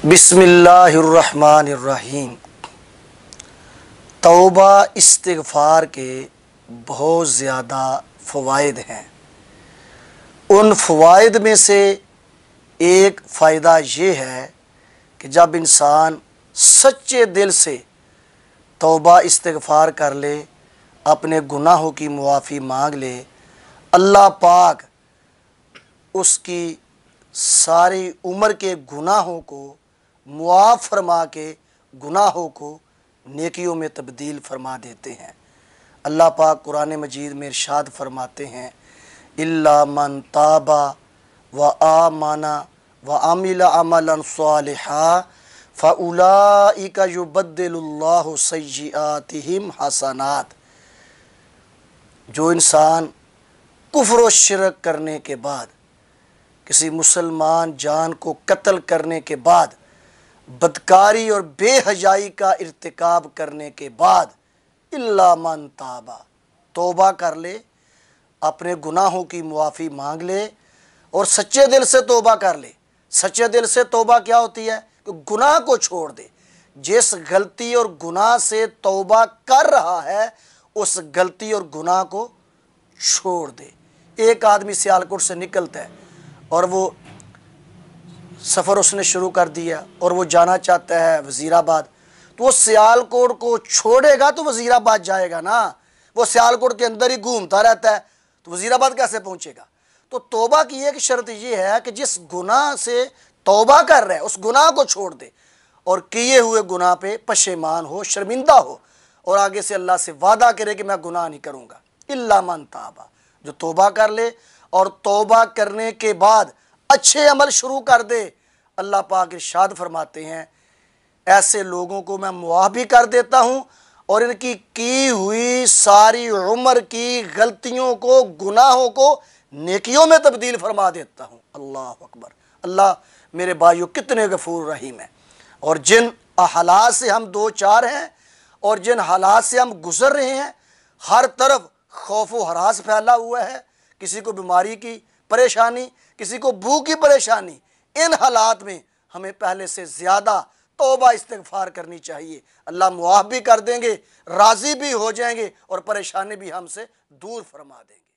बिस्मिल्लाहिर्रहमानिर्रहीम। तौबा इस्तिग़फ़ार के बहुत ज़्यादा फ़वाइद हैं। उन फ़वाइद में से एक फ़ायदा ये है कि जब इंसान सच्चे दिल से तौबा इस्तिग़फ़ार कर ले, अपने गुनाहों की मुआफ़ी मांग ले, अल्लाह पाक उसकी सारी उम्र के गुनाहों को मुआफ़ फरमा के गुनाहों को नेकियों में तब्दील फरमा देते हैं। अल्लाह पाक कुरान मजीद में इरशाद फरमाते हैं, इल्ला मन ताबा व आमना व अमिल अमलन सालिहा फ़उलाइका युबद्दिलुल्लाहु सय्यिआतिहिम हसनात। जो इंसान कुफ्र व शिरक करने के बाद, किसी मुसलमान जान को कत्ल करने के बाद, बदकारी और बेहयाई का इर्तिकाब करने के बाद, इल्ला मन ताबा, तौबा कर ले, अपने गुनाहों की मुआफ़ी मांग ले और सच्चे दिल से तौबा कर ले। सच्चे दिल से तौबा क्या होती है कि गुनाह को छोड़ दे। जिस गलती और गुनाह से तौबा कर रहा है, उस गलती और गुनाह को छोड़ दे। एक आदमी सियालकोट से निकलता है और वो सफ़र उसने शुरू कर दिया और वो जाना चाहता है वज़ीराबाद, तो वो सियालकोट को छोड़ेगा तो वज़ीराबाद जाएगा ना। वो सियालकोट के अंदर ही घूमता रहता है तो वज़ीराबाद कैसे पहुंचेगा। तो तौबा की एक शर्त ये है कि जिस गुनाह से तौबा कर रहा है उस गुनाह को छोड़ दे और किए हुए गुनाह पे पशेमान हो, शर्मिंदा हो और आगे से अल्लाह से वादा करे कि मैं गुनाह नहीं करूँगा। इल्ला मन ताबा, जो तौबा कर ले और तौबा करने के बाद अच्छे अमल शुरू कर दे, अल्लाह पाक इरशाद फरमाते हैं, ऐसे लोगों को मैं मुआफ़ भी कर देता हूँ और इनकी की हुई सारी उम्र की गलतियों को, गुनाहों को नेकियों में तब्दील फरमा देता हूँ। अल्लाह अकबर। अल्लाह मेरे भाइयों कितने गफूर रहीम है। और जिन हालात से हम दो चार हैं और जिन हालात से हम गुज़र रहे हैं, हर तरफ खौफ व हरास फैला हुआ है। किसी को बीमारी की परेशानी, किसी को भूख की परेशानी। इन हालात में हमें पहले से ज़्यादा तौबा इस्तिग़फ़ार करनी चाहिए। अल्लाह मुआफ़ भी कर देंगे, राज़ी भी हो जाएंगे और परेशानी भी हमसे दूर फरमा देंगे।